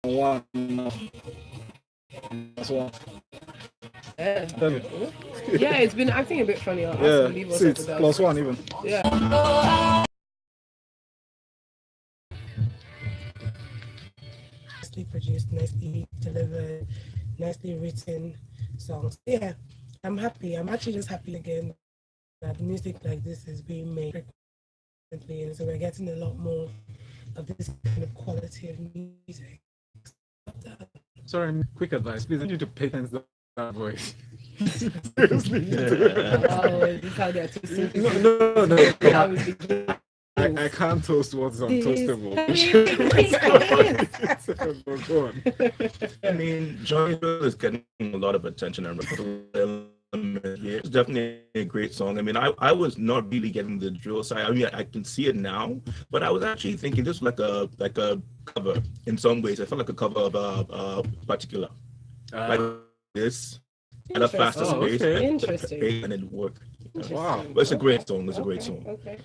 one. That's one. Yeah, it's been acting a bit funny. Yeah, see, it's +1 even. Yeah. Nicely produced, nicely delivered, nicely written songs. Yeah, I'm happy. I'm actually just happy again that music like this is being made frequently, and so we're getting a lot more of this kind of quality of music. Sorry, quick advice. Please, I need you to pay attention to that voice. Seriously. No. I can't toast what's untoastable. Go on. I mean, Drille is getting a lot of attention and it's definitely a great song. I mean, I was not really getting the drill side. I mean, I can see it now, but I was actually thinking this was like a cover in some ways. I felt like a cover of Particular, like this at a faster pace. Interesting. And it worked. Wow, but it's a great song. It's a great song. Okay.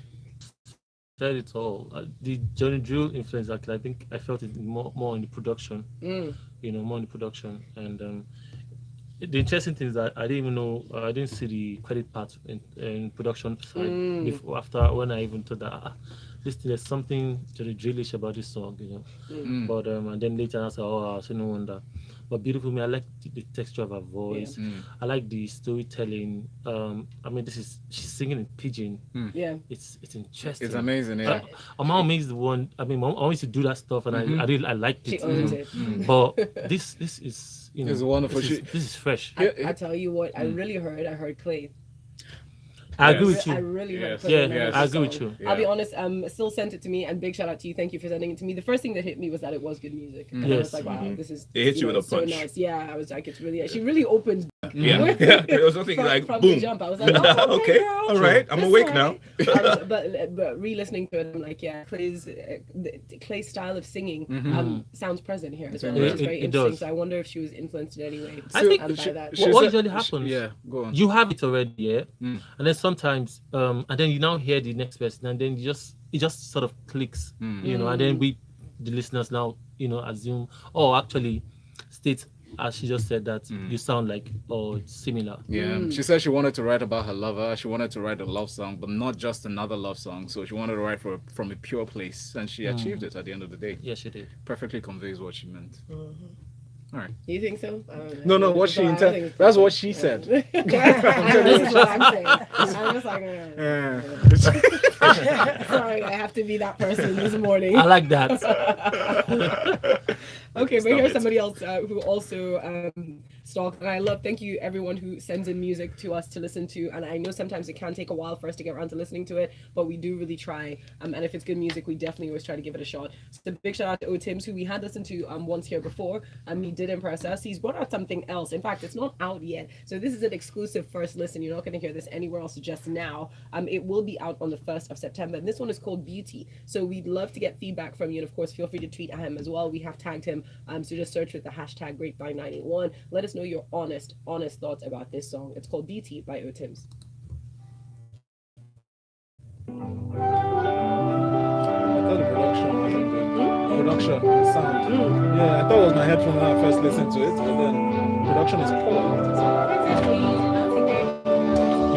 Said it all. The Johnny Drille influence, I think I felt it more in the production. More in the production. And the interesting thing is that I didn't even know, I didn't see the credit part in production side before, after when I even thought that there's something Johnny Drille-ish about this song, But and then later I said, I see no wonder. But beautiful me, I like the texture of her voice. Yeah. I like the storytelling. I mean, she's singing in pidgin. Yeah, it's interesting. It's amazing. Yeah, I'm amazed one. I mean, I used to do that stuff, and I liked it. she owns it. But this is it's wonderful. This is fresh. I tell you what, I heard Clay. I agree with you. I really heard Clay. Yeah, I agree with you. I'll be honest, Cill sent it to me, and big shout out to you. Thank you for sending it to me. The first thing that hit me was that it was good music. And I was like, wow, this is It hits you with a so punch. nice. Yeah, I was like, it's really, she really opened. Yeah. There was something like from boom. the jump. I was like, oh, Okay, girl, all right, I'm that's awake all now. right. But re-listening to it, I'm like, yeah, Clay's style of singing sounds present here as well, which is very It interesting. does. So I wonder if she was influenced in any way. I think by that. what usually happens? Yeah, go on. You have it already, yeah, and then sometimes, and then you now hear the next person, and then it just sort of clicks, and then we, the listeners now, assume, actually, state as she just said that you sound like, it's similar. Yeah, she said she wanted to write about her lover. She wanted to write a love song, but not just another love song. So she wanted to write from a pure place, and she achieved it at the end of the day. Yes, she did. Perfectly conveys what she meant. All right. You think so? No, what she intended. That's what she said. This is what I'm saying. I'm just like, sorry, I have to be that person this morning. I like that. Okay, but here's somebody else who also stalked, and I love. Thank you everyone who sends in music to us to listen to, and I know sometimes it can take a while for us to get around to listening to it, but we do really try. And if it's good music, we definitely always try to give it a shot. So big shout out to Otims, who we had listened to once here before. He did impress us. He's brought out something else. In fact, it's not out yet, so this is an exclusive first listen. You're not going to hear this anywhere else just now. It will be out on the 1st of September, and this one is called Beauty. So we'd love to get feedback from you, and of course, feel free to tweet at him as well. We have tagged him. So just search with the hashtag Grapevine981. Let us know your honest thoughts about this song. It's called Beauty by Otims. Production, the sound. Yeah, I thought it was my headphone when I first listened to it, but then production is poor.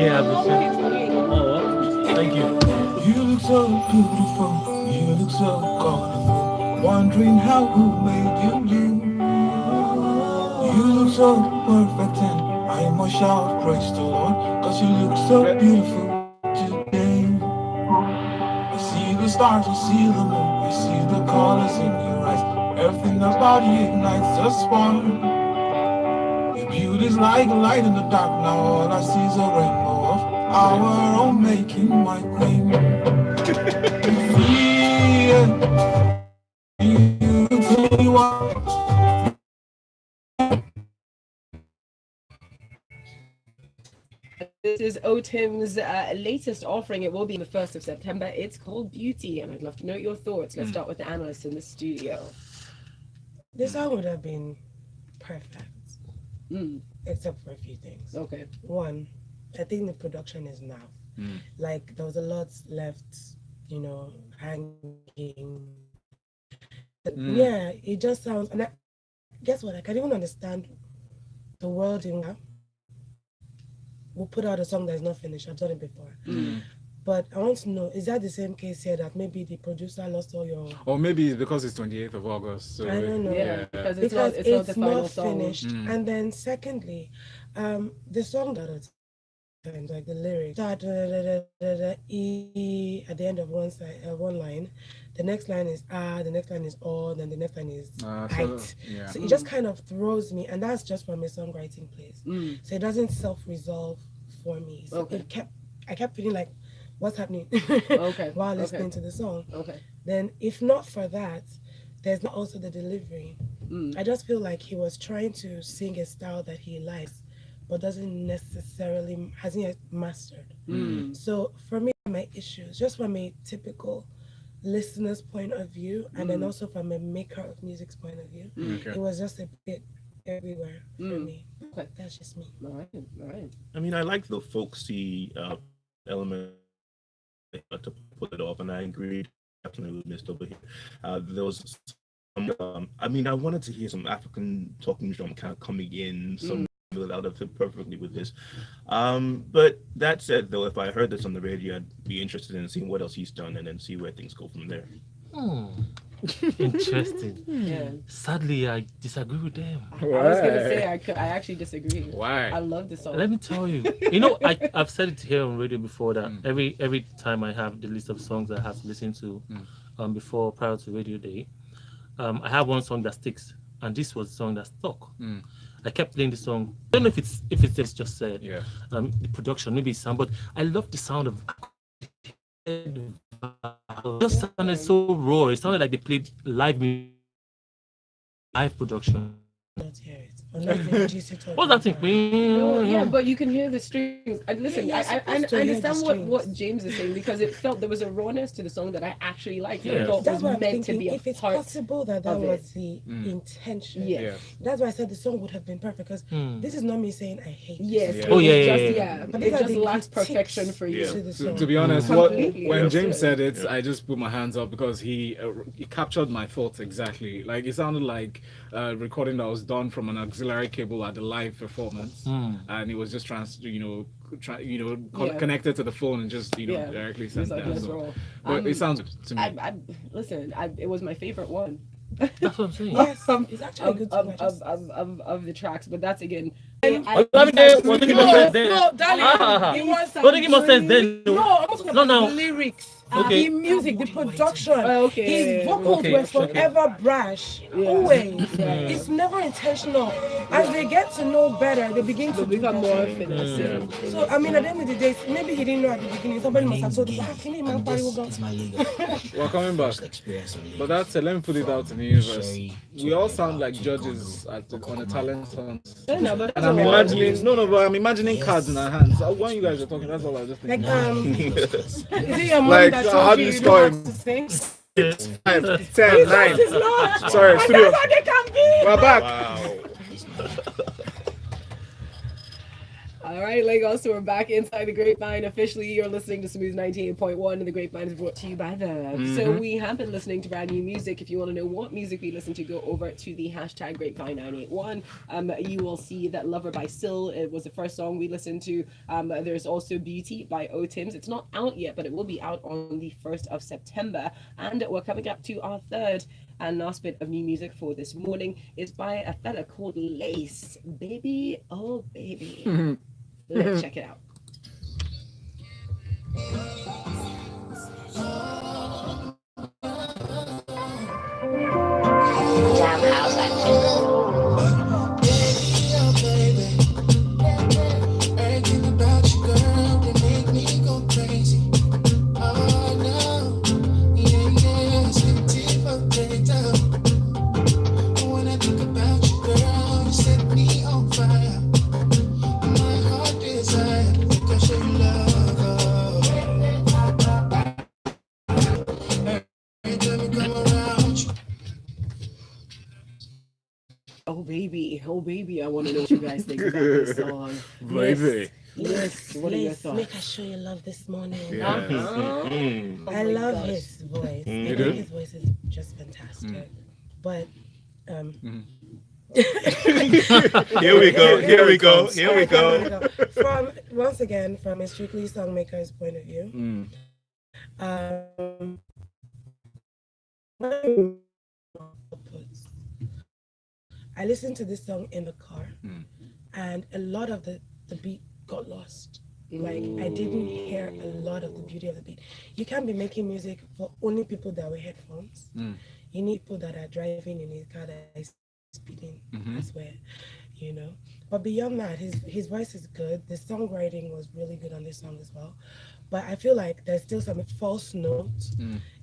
Yeah, thank you. You look so beautiful, you look so colorful. Wondering how who made you. You look so perfect, and I must shout praise the Lord, cause you look so beautiful today. I see the stars, I see the moon, I see the colors in your eyes. Everything about you ignites a spark. Your beauty's like a light in the dark. Now all I see is a rainbow of our own making, my queen. Yeah. You tell me what. This is Otim's latest offering. It will be on the 1st of September. It's called Beauty, and I'd love to know your thoughts. Let's start with the analysts in the studio. This song would have been perfect, except for a few things. Okay. One, I think the production is now. Like, there was a lot left, hanging. Yeah, it just sounds. And guess what? I can't even understand the wording now. We'll put out a song that's not finished. I've done it before. But I want to know, is that the same case here that maybe the producer lost all your... Or maybe it's because it's 28th of August. So I don't know. Yeah, because it's not the final song. Finished. And then secondly, the song that and like the lyrics start E at the end of one line, the next line is the next line is O, then the next line is so it just kind of throws me, and that's just from a songwriting place. So it doesn't self-resolve for me. So I kept feeling like, what's happening while listening to the song. Then if not for that, there's not also the delivery. I just feel like he was trying to sing a style that he likes but hasn't yet mastered. So for me, my issues, just from a typical listener's point of view, and then also from a maker of music's point of view, it was just a bit everywhere for me. But that's just me. All right. I mean, I like the folksy element to pull it off, and I agree definitely with Myst over here. There was some, I mean, I wanted to hear some African talking drum kind of coming in, some that would fit perfectly with this. But that said, though, if I heard this on the radio, I'd be interested in seeing what else he's done and then see where things go from there. Interesting. Yeah. Sadly, I disagree with them. I was gonna say I actually disagree. Why? I love this song. Let me tell you. I've said it here on radio before that every time I have the list of songs I have to listen to prior to Radio Day, I have one song that sticks, and this was a song that stuck. I kept playing the song. I don't know if it's just said. Yeah. The production, maybe it's sound, but I love the sound of. It just sounded so raw. It sounded like they played live production. Not hear it. What's that thing? No, yeah, but you can hear the strings. And listen, I understand what James is saying, because it felt there was a rawness to the song that I actually liked. Yeah. I thought That's was what I'm meant to thinking. be a If it's part possible that was the intention. Yes. That's why I said the song would have been perfect, because this is not me saying I hate Yes. this. Oh, yeah. It just lacks perfection for you. To the song. To be honest, Completely. when James said it, I just put my hands up because he captured my thoughts exactly. Like, it sounded like a recording that was done from an auxiliary cable at the live performance, and it was just connected to the phone and just directly sent Like, down. let's So, roll. but it sounds to me. Listen, it was my favorite one. That's what I'm saying. Yes, it's actually a good song. of the tracks, but that's again. What do you more sense then? No, darling, it was What do you more sense then? the lyrics, the music, the production. His vocals were forever brash. Always. It's never intentional. As they get to know better, they begin to become do more better. finesse. So I mean, at the end of the day, maybe he didn't know at the beginning. Somebody must have told him, can you man party will go? We're coming back. But that's it. Let me put it out in the universe. We all sound like judges on a talent hunt. And I'm imagining cards in our hands. When you guys are talking, that's all I was just thinking. Like, is it your mom Like, that how told do you you you score don't him? have to sing? 5, 10, 9. Sorry, studio. That's how they can be. We're back. Wow. All right, Lagos, so we're back inside the Grapevine. Officially, you're listening to Smooth 98.1, and the Grapevine is brought to you by Verve. So we have been listening to brand new music. If you want to know what music we listen to, go over to the hashtag Grapevine981. You will see that Lover by Cill, it was the first song we listened to. There's also Beauty by O-Tims. It's not out yet, but it will be out on the 1st of September. And we're coming up to our third and last bit of new music for this morning. Is by a fella called L.a.s.e. Baby, oh baby. Let's check it out. Jam house action. Everything about you, girl, they make me go crazy. Oh no, yeah, sweet tip of data. When I think about you, girl, you set me on fire. My heart desire, because of love. Every time you come around, you Oh baby, I want to know what you guys think about this song. Baby. Yes, what are your Let's thoughts? make us show you love this morning. Yeah. Oh I my love gosh. his voice. I You think do? his voice is just fantastic. But Here we go. From once again, from a strictly songmaker's point of view, I listened to this song in the car, and a lot of the beat got lost. Like, I didn't hear a lot of the beauty of the beat. You can't be making music for only people that wear headphones. You need people that are driving in a car that is speeding as well, you know. But beyond that, his voice is good. The songwriting was really good on this song as well. But I feel like there's still some false notes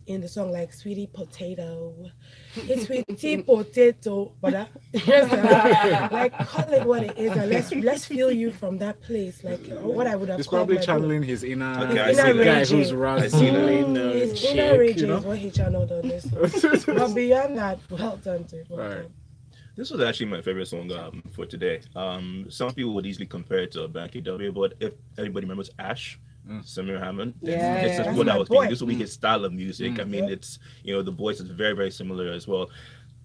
in the song, like "Sweetie Potato." It's sweetie potato, but like call it what it is, and let's feel you from that place. Like what I would have. He's called probably my channeling his inner rage. guy who's razzing His inner rage is what he channeled on this song. But beyond that, well done to him. Well done. This was actually my favorite song for today. Some people would easily compare it to a Banky W, but if anybody remembers Ash, Samir Hammond, it's just what I was thinking. This will be his style of music. I mean, it's, you know, the voice is very, very similar as well.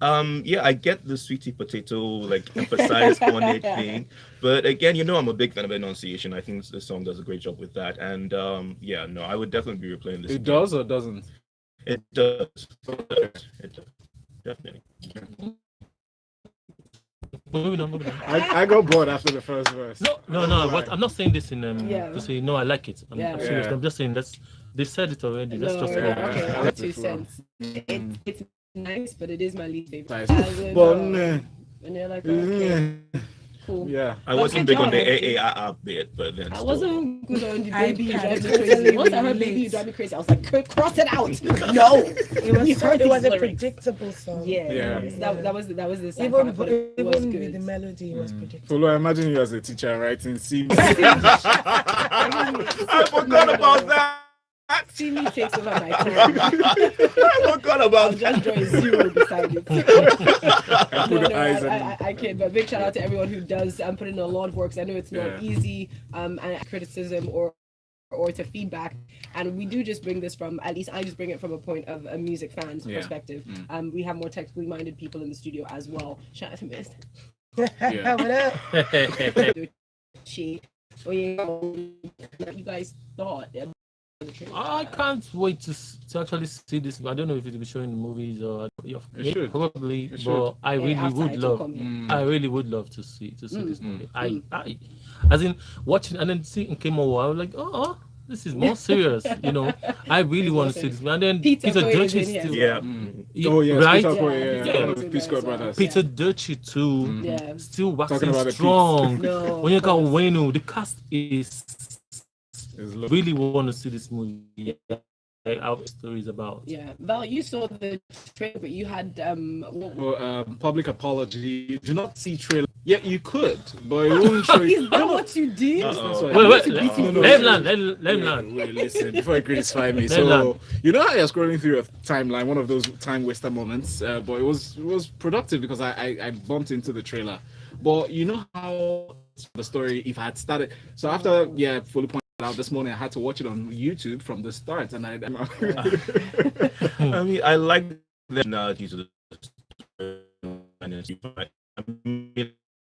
Yeah, I get the sweetie potato, like, emphasize on it thing, but again, you know, I'm a big fan of enunciation. I think the song does a great job with that, and yeah, no, I would definitely be replaying this. It does or doesn't? It does. It does. Definitely. Moving on. I got bored after the first verse. No. But I'm not saying this in to say no. I like it. I'm serious. I'm just saying they said it already. Let's just go. Okay, I have 2 cents. It's nice, but it is my least favorite. And they're like, okay, cool. Yeah, I wasn't big on the AAR bit, but then I wasn't good on the baby you drive me crazy. Once I heard baby you drive me crazy, I was like, cross it out. No, it was a predictable song. Yeah. That was the sad even part, it was good. With the melody was predictable. Folu, I imagine you as a teacher writing C. I forgot about that. See me takes over my time. I forgot about I'll just draw a 0 beside it. I can't. But big shout out to everyone who does put in a lot of work. I know it's not easy, and criticism or to feedback, and we do just bring this from, at least I just bring it from a point of a music fan's perspective. We have more technically minded people in the studio as well. Shout out to Myst. What up? You guys thought. I can't wait to actually see this. I don't know if it'll be showing in the movies or probably, but I really would love. I really would love to see this movie. I as in watching and then seeing came over. I was like, oh, this is more serious. You know, I really want to see this. And then Peter Doherty is still right. Peace Corps brothers. Peter Doherty too, still waxing strong. When you got Wayne, the cast is. Really want to see this movie. Our story is about. Yeah, Val, you saw the trailer, but you had public apology. Do not see trailer. Yeah, you could, but it won't show you. Is that what you did? Wait, let him land. Wait, listen, before you criticize me. So, you know how you're scrolling through your timeline, one of those time waster moments, but it was productive because I bumped into the trailer. But you know how the story, if I had started, so after, Folu pointed out this morning, I had to watch it on YouTube from the start, and I mean, I like the analogy to the story.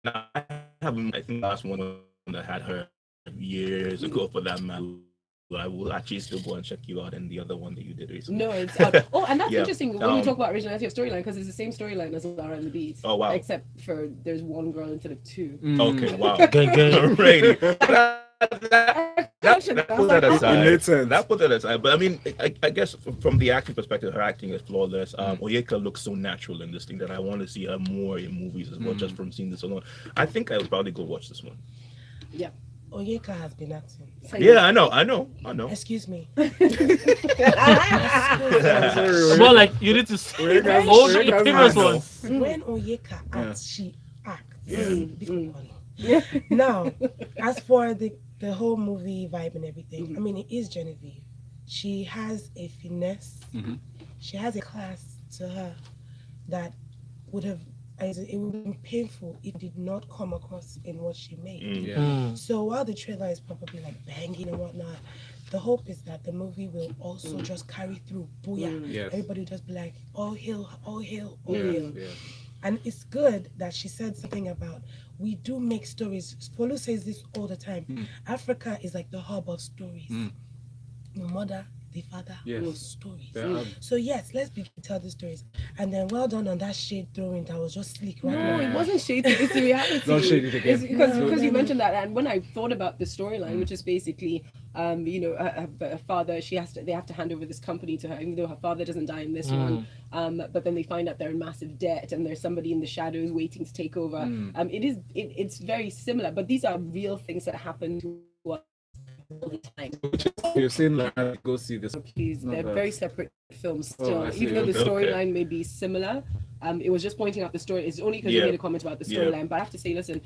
I think last one that had her years ago for that man. I will actually still go and check you out, and the other one that you did recently. No, it's oh, and that's interesting when you talk about originality of storyline, because it's the same storyline as Lara and the Beast. Oh wow! Except for there's one girl instead of 2. Okay, wow. That put that aside. But I mean, I guess from the acting perspective, her acting is flawless. Onyeka looks so natural in this thing that I want to see her more in movies as well, just from seeing this alone. I think I would probably go watch this one. Yeah. Onyeka has been acting. Yeah, I know. Excuse me. More like you need to see all the previous ones. When Onyeka acts, she acts. Now, as for the whole movie vibe and everything, I mean, it is Genevieve. She has a finesse. She has a class to her that would have. It would have been painful if it did not come across in what she made. So while the trailer is probably like banging and whatnot, the hope is that the movie will also just carry through. Booyah. Yes. Everybody just be like, all hail, all hail, all Yes, hail. yes. And it's good that she said something about we do make stories. Folu says this all the time. Africa is like the hub of stories. The mother, the father, was stories. So yes, let's begin to tell the stories. And then well done on that shade throwing that was just sleek. Right? No, it wasn't shady. It's the reality. Don't shade it again. Because you mentioned that, and when I thought about the storyline, which is basically, her father, they have to hand over this company to her, even though her father doesn't die in this one. But then they find out they're in massive debt, and there's somebody in the shadows waiting to take over. It's very similar, but these are real things that happen to us all the time. You're saying like go see this. Please, they're very separate films still, I see. even though the storyline may be similar. It was just pointing out the story. It's only because you made a comment about the storyline. But I have to say, listen,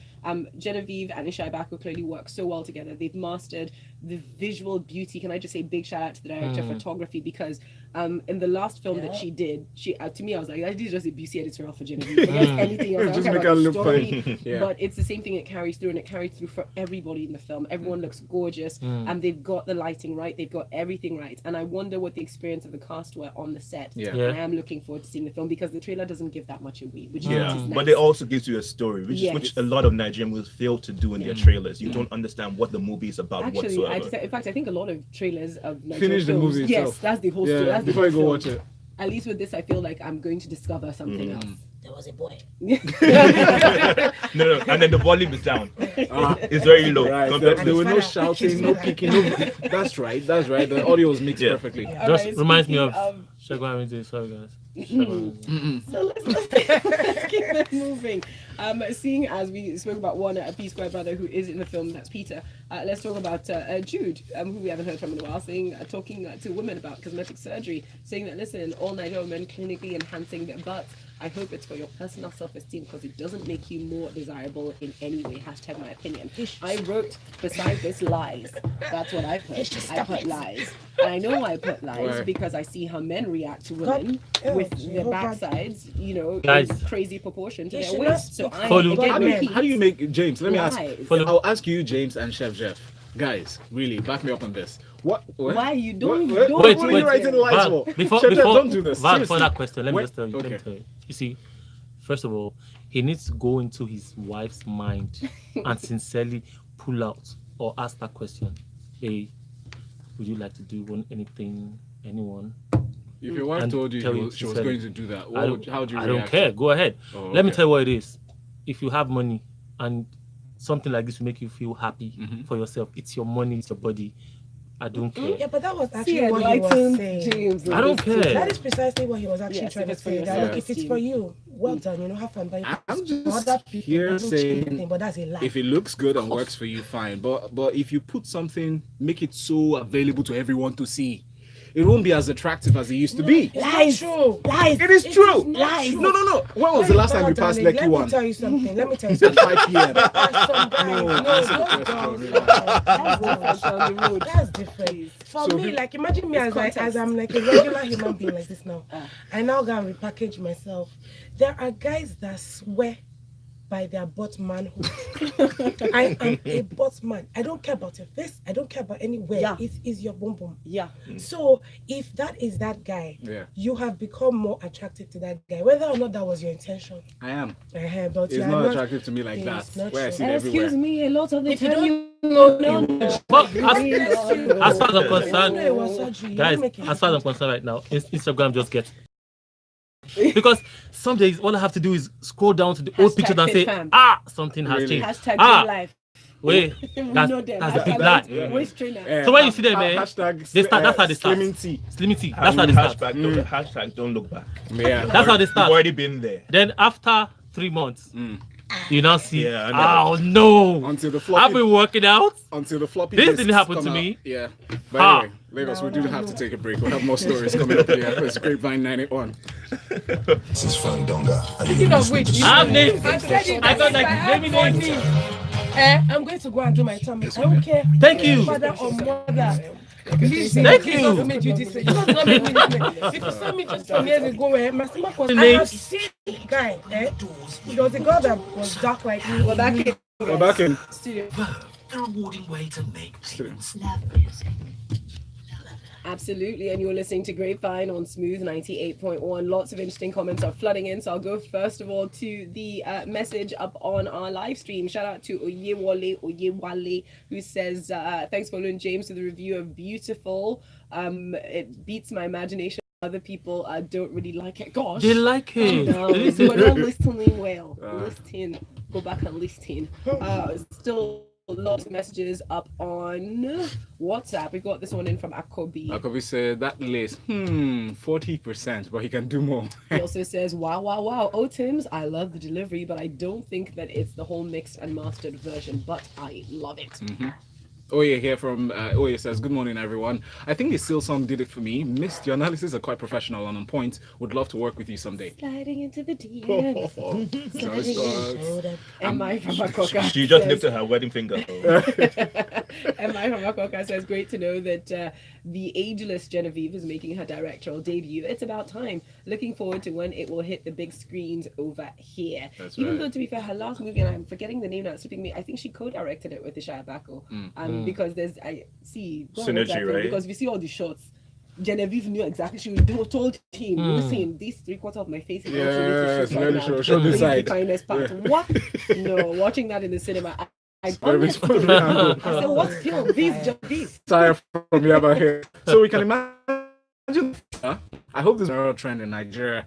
Genevieve and Ishai Bako clearly work so well together. They've mastered the visual beauty. Can I just say big shout out to the director of photography, because in the last film that she did, to me I was like, that is just a beauty editorial for Genevieve. Forget anything else. Just I don't make care her about the look story, fine. but it's the same thing. It carries through, and it carries through for everybody in the film. Everyone looks gorgeous, and they've got the lighting right. They've got everything right. And I wonder what the experience of the cast were on the set. And I am looking forward to seeing the film, because the trailer doesn't give that much away. Which is nice. But it also gives you a story, which a lot of Nigerian will fail to do in their trailers. You don't understand what the movie is about whatsoever. In fact, I think a lot of trailers of Nigerian Finish the films, movie yes, itself. that's the whole story. That's before the you go whole watch film. it. At least with this, I feel like I'm going to discover something else. There was a boy. No, and then the volume is down. It's very low. Right. Compared to There were no Father. shouting, no kicking. That's right. The audio was mixed perfectly. Just Alright, reminds me speaking of Shagwa Amide. Sorry, guys. So let's keep it moving. Seeing as we spoke about one, a P-Square brother who is in the film, that's Peter. Let's talk about Jude, who we haven't heard from in a while, talking to women about cosmetic surgery, saying that, listen, all Nigerian women clinically enhancing their butts. I hope it's for your personal self-esteem, because it doesn't make you more desirable in any way. # my opinion. I wrote beside this lies. That's what I put. I put lies. And I know I put lies because I see how men react to women with their backsides, Guys. in crazy proportion to They their should waist. So not I, Folu. again, How do you make James? Let me ask. Lies. I'll ask you, James and Chef Jeff. Guys, really, back me up on this. What? Why you don't? Wait, don't wait, do wait. it. Writing lies Val, for? before Chef Jeff, don't do this. Val, Seriously. for that question, let me Wait, just tell you. okay. Let me tell you. You see, first of all, he needs to go into his wife's mind and sincerely pull out or ask that question. Hey, would you like to do anything, anyone? If your wife And told you tell she was sincerely. going to do that, how would you I react? don't care. Go ahead. Oh, Let me okay. tell you what it is. If you have money and something like this will make you feel happy for yourself, it's your money, it's your body. I don't care. Yeah, but that was actually See, what he was enlightened saying. James. I don't care. That is precisely what he was actually Yes, trying if to it's for say. yourself, That look, if it's esteem. for you, well done, have fun. But if I'm it's just for other people, here it doesn't change saying anything, but that's a lie. if it looks good and works for you, fine. But if you put something, make it so available to everyone to see, it won't be as attractive as it used to be. Lies. True. Lies. It is true. Lies. No. When was the last time you passed Let Lekki me one? tell you something. Let me tell you At something. 5 p.m. There are some guys. No, No, that's those a girls. question. That's different. For So me, be- like imagine me as context. I'm like a regular human being like this now. I now go and repackage myself. There are guys that swear by their butt manhood. I am a butt man. I don't care about your face. I don't care about anywhere. Yeah. It is your bum bum. Yeah. So if that is that guy, you have become more attracted to that guy, whether or not that was your intention. I am. But It's you are not attractive to me like that. It's not Where I true. see it everywhere. Excuse me, a lot of the If you time don't you know, But as far as I'm concerned, it was surgery. guys, as far as I'm concerned right now, Instagram just gets. Because some days all I have to do is scroll down to the old pictures and say, #FitFam. something has Really? changed. #real life. Wait, We that's know them. a big lie. Waist trainer. So when you see them, man, Hashtag they start. That's how they start. Slimming tea. Slimming tea. That's how they start. Hashtag don't look back. Yeah. That's how they You've start. already been there. Then after 3 months, you now see. Yeah, I Oh no! Until the I've floppy. been working out. Until the floppy. This disks didn't happen come to out. me. Yeah. But Ah. anyway, Lagos, we do have to take a break. We'll have more stories coming up here. It's Grapevine 91. This is Fandonga. Speaking of which, I'm named. I said it. I got like baby names. I'm going to go and do my tummy. I don't care. Thank you. Father or mother. Please, Thank it you. doesn't make you this way. It doesn't make me this way. If you saw me just some years ago, my stomach was. I Names. have seen a guy. There was a girl that was dark like me. We're back in We're back in. studio. the rewarding way to make payments. Love music. Absolutely, and you're listening to Grapevine on Smooth 98.1. Lots of interesting comments are flooding in, so I'll go first of all to the message up on our live stream. Shout out to Oyewale, who says, thanks Folu and James for the review of Beautiful. It beats my imagination. Other people don't really like it. Gosh, They like it. We're not listening well. Listen, go back and listen. Still lots of messages up on WhatsApp. We got this one in from Akobi. Akobi said that list, 40%, but he can do more. He also says, wow. Oh, Tim's, I love the delivery, but I don't think that it's the whole mixed and mastered version, but I love it. Oye here from Oye says, good morning, everyone. I think the Cill song did it for me. Myst, your analysis are quite professional and on point. Would love to work with you someday. Sliding into the DMs. M.I. from Makoka. She just lifted her wedding finger. M.I. from Makoka says, great to know that the ageless Genevieve is making her directorial debut. It's about time. Looking forward to when it will hit the big screens over here. That's Even right. though, to be fair, her last movie, and I'm forgetting the name now, it's slipping me, I think she co-directed it with Ishaya Bako. Because there's, I see, Synergy, right? Because we see all the shots. Genevieve knew exactly. She told him, listen, this 3/4 of my face is Yes, right now. show This this is the side. finest part. What? No, watching that in the cinema, I Very I said, what film? This. Tired from the other here. So we can imagine. I hope this is a trend in Nigeria.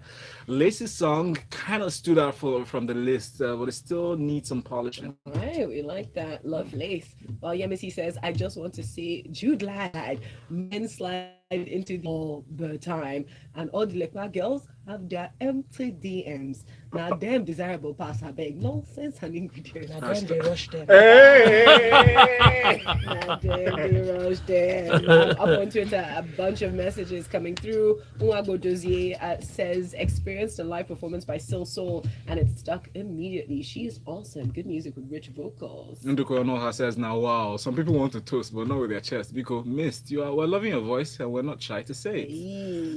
L.a.s.e song kind of stood out from the list, but it still needs some polishing. Right, we like that. Love lace. While Yemisi says, I just want to say, Jude lied. Men slide into the all the time, and all the Lekwa girls have their empty DMs. Now, them desirable pass her beg nonsense and ingredients. Now then they rush them. Hey! Now, them they rush them. Up on Twitter, a bunch of messages coming through. Unwago Dozier says, experienced a live performance by Cill Soul, and it stuck immediately. She is awesome. Good music with rich vocals. Nduko Onoha says, now, wow, some people want to toast, but not with their chest. Because, Myst, we're loving your voice, and we're not shy to say it.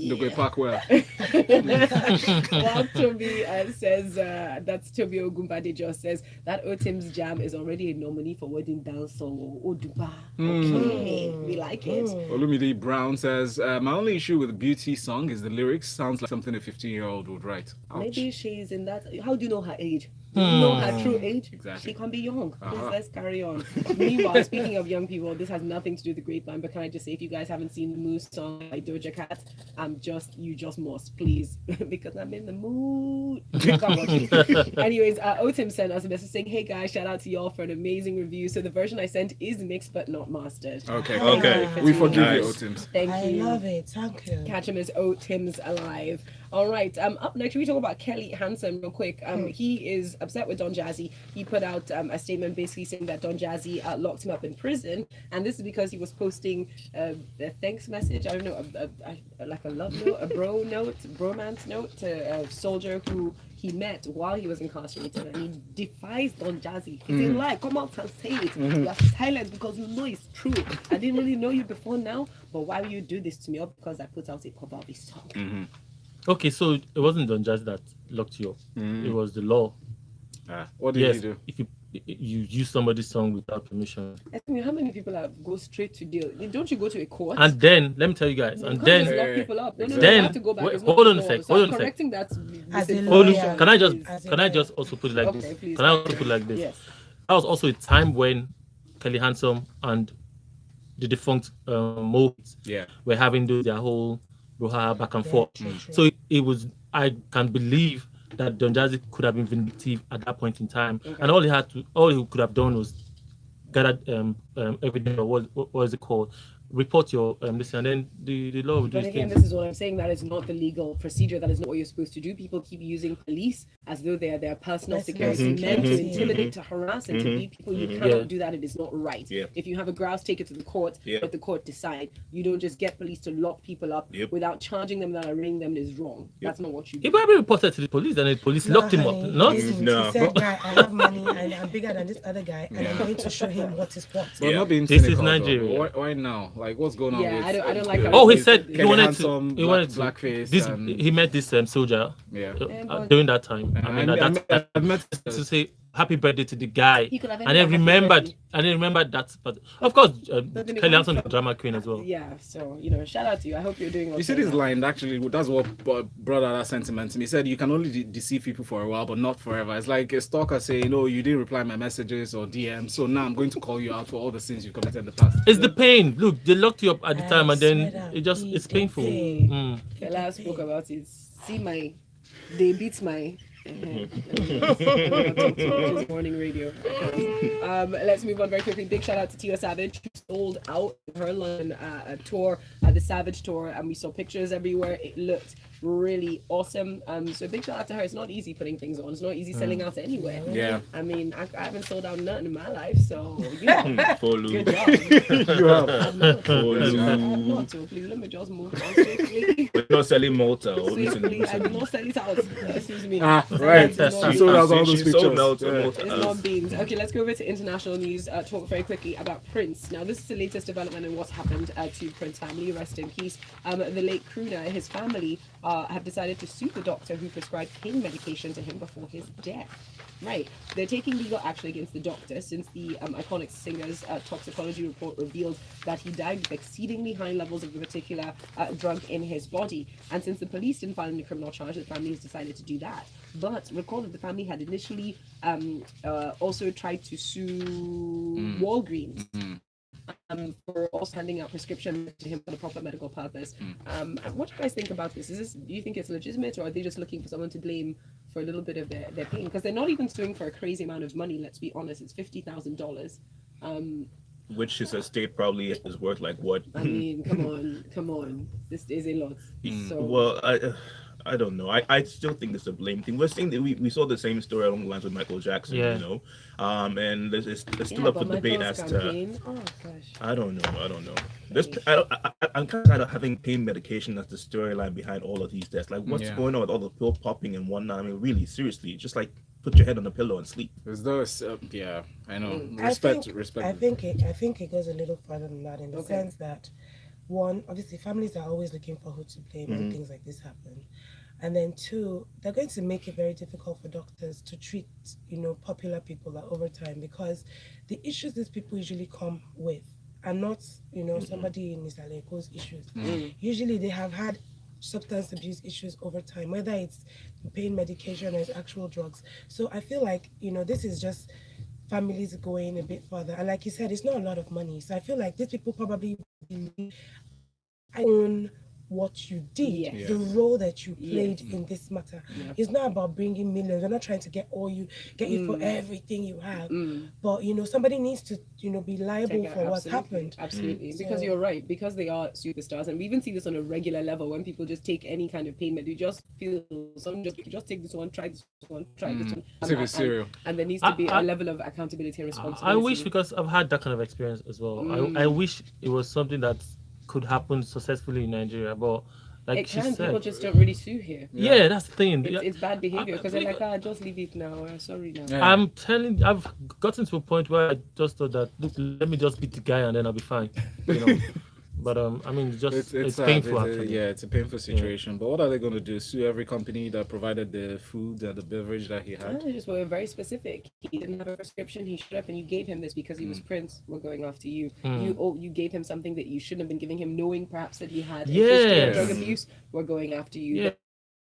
Nduko Parkwell. While Toby says, that's Toby Ogumbade just says, that Otim's Jam is already a nominee for Wedding Dance Song. Oduba. Okay, we like it. Olumide Brown says, my only issue with the Beauty song is the lyrics. Sounds like something a 15-year-old would write. Ouch. Maybe she's in that. How do you know her age? Do you know her true age? Exactly. She can be young. Please, let's carry on. Meanwhile, speaking of young people, this has nothing to do with the Grapevine, but can I just say, if you guys haven't seen the Moose song by Doja Cat, you just must, please, because I'm in the mood. Come watch it. Anyways, Otim sent us a message saying, hey guys, shout out to y'all for an amazing review. So the version I sent is mixed but not mastered. Okay. We forgive you, Nice. Otims. Thank I you. love it. Thank you. Catch him as Tim's Alive. All right. Up next, we talk about Kelly Hansome real quick. He is upset with Don Jazzy. He put out a statement basically saying that Don Jazzy locked him up in prison, and this is because he was posting a thanks message. I don't know, like a love note, a bromance note to a soldier who he met while he was incarcerated, and he defies Don Jazzy. He said, "Lie, come out and say it. You are silent because you know it's true. I didn't really know you before now, but why will you do this to me? All because I put out a cover of his song." Okay, so it wasn't Don Jazzy that locked you up. It was the law. What did he do? If you use somebody's song without permission. I mean, how many people go straight to jail? Don't you go to a court? And then, let me tell you guys, You and can't then, just lock people up. No, then- you have to go back. wait, It's not hold on the a law. sec, So hold I'm on a sec. correcting that. As a misinformation. lawyer. can I just As a can I lawyer. just also put it like Okay, this? please. Can I also put it like this? Yes. That was also a time when Kelly Hansome and the defunct Mo Yeah. were having their whole brouhaha back and forth. true. So it was, I can believe that Don Jazzy could have been vindictive at that point in time, and all he could have done was gather evidence, or what is it called? Report your this, and then the law would do But its again, thing. this is what I'm saying. That is not the legal procedure. That is not what you're supposed to do. People keep using police as though they are their personal security men to intimidate, to harass, and to beat people. You cannot do that. It is not right. Yeah. If you have a grouse, take it to the court. Yeah. Let the court decide. You don't just get police to lock people up without charging them, that arraigning them is wrong. That's not what you He do. probably reported to the police, and the police locked him up. honey, Not listen, No. He said, "Guy, I have money and I'm bigger than this other guy, and I'm going to show him what is what." But Yeah. not being This is cynical, though. Nigeria. Why now? Like, what's going on Yeah, with... I don't like how oh, he Kelly said he Kelly wanted Hansome, to. He wanted to. blackface, This and- he met this soldier Yeah. during that time. I mean, I met to say happy birthday to the guy, He could have and then ended happy remembered that. But of course, Doesn't it Kelly come Hanson, the from- drama queen as well. Yeah, so shout out to you. I hope you're doing okay. You see this now. line, actually, that's what brought out that sentiment to me. He said, you can only deceive people for a while, but not forever. It's like a stalker saying, no, you didn't reply my messages or DMs, so now I'm going to call you out for all the sins you've committed in the past. It's the pain. Look, they locked you up at the time, and then swear it's painful. Fela spoke about it. They beat my. Morning radio. Let's move on very quickly. Big shout out to Tiwa Savage, who sold out her London tour, the Savage tour, and we saw pictures everywhere. It looked really awesome. So big shout out to her. It's not easy putting things on. It's not easy selling out anywhere. Yeah. I mean, I haven't sold out nothing in my life, so good job. You have. I'm not, so please let me just move on swiftly. We're not selling Malta. Swiftly, I did not sell it out. Excuse me. Right. That is not She sold out all those She sold pictures. Malta. Yeah. It's not beans. Okay, let's go over to international news. Talk very quickly about Prince. Now, this is the latest development in what's happened to Prince family. Rest in peace. The late crooner, his family have decided to sue the doctor who prescribed pain medication to him before his death. Right. They're taking legal action against the doctor since the iconic singer's toxicology report revealed that he died with exceedingly high levels of the particular drug in his body. And since the police didn't file any criminal charge, the family has decided to do that. But recall that the family had initially also tried to sue Walgreens. For also handing out prescription to him for the proper medical purpose. What do you guys think about this? Do you think it's legitimate, or are they just looking for someone to blame for a little bit of their pain? Because they're not even suing for a crazy amount of money, let's be honest. It's $50,000. Which his estate probably is worth like what? I mean, come on. This is a lot. So, Well, I don't know. I still think it's a blame thing. We're seeing that we saw the same story along the lines with Michael Jackson, and it's still up for debate as to. Oh gosh. I don't know. I'm kind of having pain medication as the storyline behind all of these deaths. Like, what's going on with all the pill popping and whatnot? I mean, really, seriously, just like put your head on the pillow and sleep. As though it's, yeah, I know. I think Respect. it goes a little further than that in the sense that, one, obviously families are always looking for who to blame when things like this happen. And then two, they're going to make it very difficult for doctors to treat, popular people over time, because the issues these people usually come with are not, somebody in Mr. Leko's issues. Usually they have had substance abuse issues over time, whether it's pain medication or it's actual drugs. So I feel like, this is just families going a bit further. And like you said, it's not a lot of money. So I feel like these people probably own what you did, the role that you played in this matter. It's not about bringing millions. They're not trying to get you for everything you have. But somebody needs to be liable for what's happened. Absolutely. Because you're right, because they are superstars, and we even see this on a regular level when people just take any kind of payment. You just feel just take this one, try this one, try this one. And there needs to be a level of accountability and responsibility. I wish, because I've had that kind of experience as well. I wish it was something that could happen successfully in Nigeria, but like she said, people just don't really sue here. Yeah, that's the thing. It's bad behavior because they're like, just leave it now. Sorry now. I'm telling, I've gotten to a point where I just thought that, look, let me just beat the guy and then I'll be fine. But I mean, it's painful. It's a painful situation. But what are they going to do? Sue every company that provided the food and the beverage that he had? They just were very specific. He didn't have a prescription. He showed up and you gave him this because he was Prince. We're going after you. You gave him something that you shouldn't have been giving him, knowing perhaps that he had a history of drug abuse. We're going after you.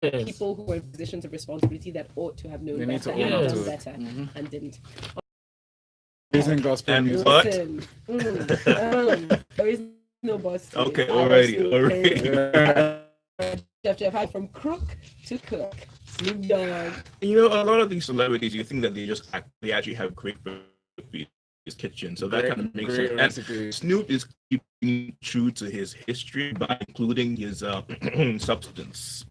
People who were in positions of responsibility that ought to have known better and done better and didn't. And what? There is no boss. Okay, already. Jeff, from Crook to Cook. Snoop Dogg. A lot of these celebrities, you think that they actually have great his kitchen, so that kind of makes sense. And Snoop is keeping true to his history by including his substance.